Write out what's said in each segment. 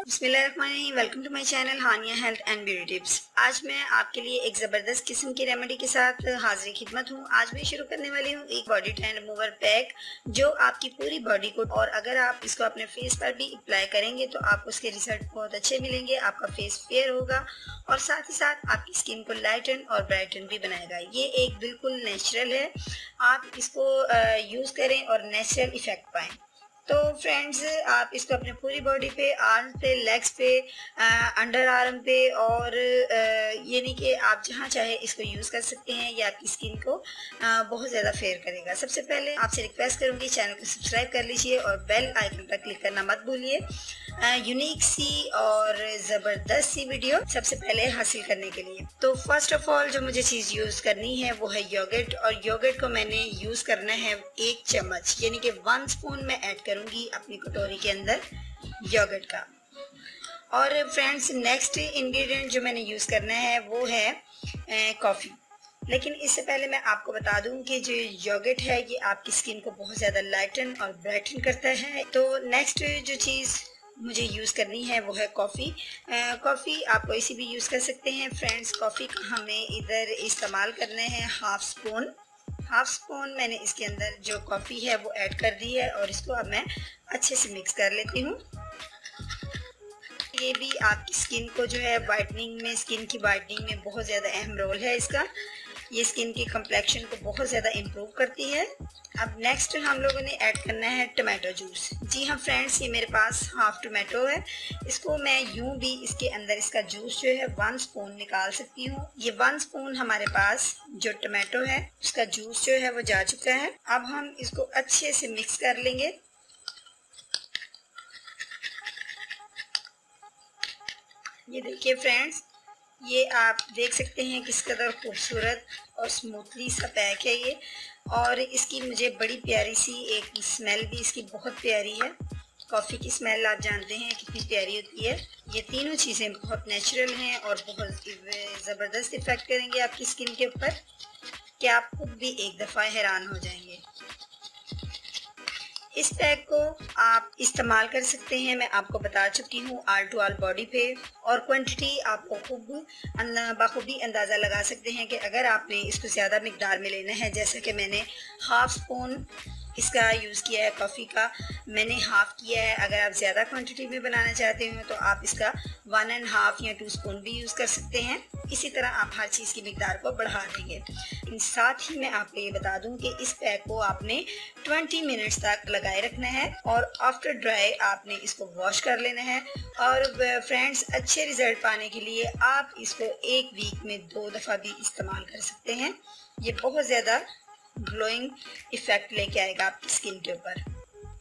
बिस्मिल्लाहिर्रहमानिर्रहीम। Welcome to my channel Haniya health and beauty tips. आज मैं आपके लिए एक ज़बरदस्त किस्म की रेमेडी के साथ हाजिर खिदमत हूँ। आज मैं शुरू करने वाली हूँ एक बॉडी टैन रिमूवर पैक जो आपकी पूरी बॉडी को, और अगर आप इसको अपने फेस पर भी अप्लाई करेंगे तो आपको उसके रिजल्ट बहुत अच्छे मिलेंगे। आपका फेस फेयर होगा और साथ ही साथ आपकी स्किन को लाइटन और ब्राइटन भी बनाएगा। ये एक बिल्कुल नेचुरल है, आप इसको यूज़ करें और नेचुरल इफेक्ट पाएँ। तो फ्रेंड्स, आप इसको अपने पूरी बॉडी पे, आर्म पे, लेग्स पे, अंडर आर्म पे और यानी कि आप जहाँ चाहे इसको यूज़ कर सकते हैं। ये आपकी स्किन को बहुत ज़्यादा फेयर करेगा। सबसे पहले आपसे रिक्वेस्ट करूँगी चैनल को सब्सक्राइब कर लीजिए और बेल आइकन पर क्लिक करना मत भूलिए यूनिक सी और ज़बरदस्त सी वीडियो सबसे पहले हासिल करने के लिए। तो फर्स्ट ऑफ ऑल जो मुझे चीज़ यूज़ करनी है वो है योगर्ट, और योगर्ट को मैंने यूज़ करना है 1 चम्मच, यानी कि 1 स्पून में ऐड करूँगी अपनी कटोरी के अंदर योगर्ट का। और फ्रेंड्स, नेक्स्ट इंग्रेडिएंट जो मैंने यूज़ करना है वो है कॉफ़ी। लेकिन इससे पहले मैं आपको बता दूं कि जो योगर्ट है ये आपकी स्किन को बहुत ज़्यादा लाइटन और ब्राइटन करता है। तो नेक्स्ट जो चीज़ मुझे यूज़ करनी है वो है कॉफ़ी। कॉफ़ी आप कोई सी भी यूज़ कर सकते हैं। फ्रेंड्स, कॉफ़ी का हमें इधर इस्तेमाल करना है हाफ स्पून मैंने इसके अंदर जो कॉफ़ी है वो ऐड कर दी है और इसको अब मैं अच्छे से मिक्स कर लेती हूँ। ये भी आपकी स्किन को जो है वाइटनिंग में, स्किन की वाइटनिंग में बहुत ज़्यादा अहम रोल है इसका। ये स्किन की कम्प्लेक्शन को बहुत ज़्यादा इम्प्रूव करती है। अब नेक्स्ट हम लोगों ने ऐड करना है टमाटो जूस। जी हाँ फ्रेंड्स, ये मेरे पास हाफ टमाटो है। इसको मैं यूं भी इसके अंदर इसका जूस जो है 1 स्पून निकाल सकती हूँ। ये 1 स्पून हमारे पास जो टमाटो है उसका जूस जो है वो जा चुका है। अब हम इसको अच्छे से मिक्स कर लेंगे। ये देखिए फ्रेंड्स, ये आप देख सकते हैं किस कदर खूबसूरत और स्मूथली सा पैक है ये। और इसकी मुझे बड़ी प्यारी सी एक स्मेल भी इसकी बहुत प्यारी है। कॉफ़ी की स्मेल आप जानते हैं कितनी प्यारी होती है। ये तीनों चीज़ें बहुत नेचुरल हैं और बहुत ज़बरदस्त इफ़ेक्ट करेंगे आपकी स्किन के ऊपर कि आप खुद भी एक दफ़ा हैरान हो जाएंगे। इस पैक को आप इस्तेमाल कर सकते हैं, मैं आपको बता चुकी हूँ, ऑल टू ऑल बॉडी पे। और क्वांटिटी आपको बखूबी अंदाज़ा लगा सकते हैं कि अगर आपने इसको ज़्यादा मिकदार में लेना है, जैसे कि मैंने हाफ स्पून इसका यूज़ किया है कॉफ़ी का, मैंने हाफ़ किया है। अगर आप ज़्यादा क्वांटिटी में बनाना चाहते हो तो आप इसका 1.5 या 2 स्पून भी यूज़ कर सकते हैं। इसी तरह आप हर चीज़ की मिकदार को बढ़ा देंगे। साथ ही मैं आपको ये बता दूं कि इस पैक को आपने 20 मिनट्स तक लगाए रखना है और आफ्टर ड्राई आपने इसको वॉश कर लेना है। और फ्रेंड्स, अच्छे रिजल्ट पाने के लिए आप इसको 1 वीक में 2 दफ़ा भी इस्तेमाल कर सकते हैं। ये बहुत ज़्यादा ग्लोइंग इफेक्ट लेके आएगा आपकी स्किन के ऊपर।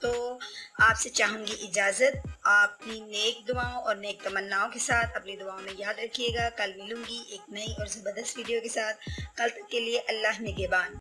तो आपसे चाहूँगी इजाज़त, अपनी नेक दुआओं और नेक तमन्नाओं के साथ अपनी दुआओं में याद रखिएगा। कल मिलूंगी एक नई और ज़बरदस्त वीडियो के साथ। कल तक के लिए अल्लाह निगहबान।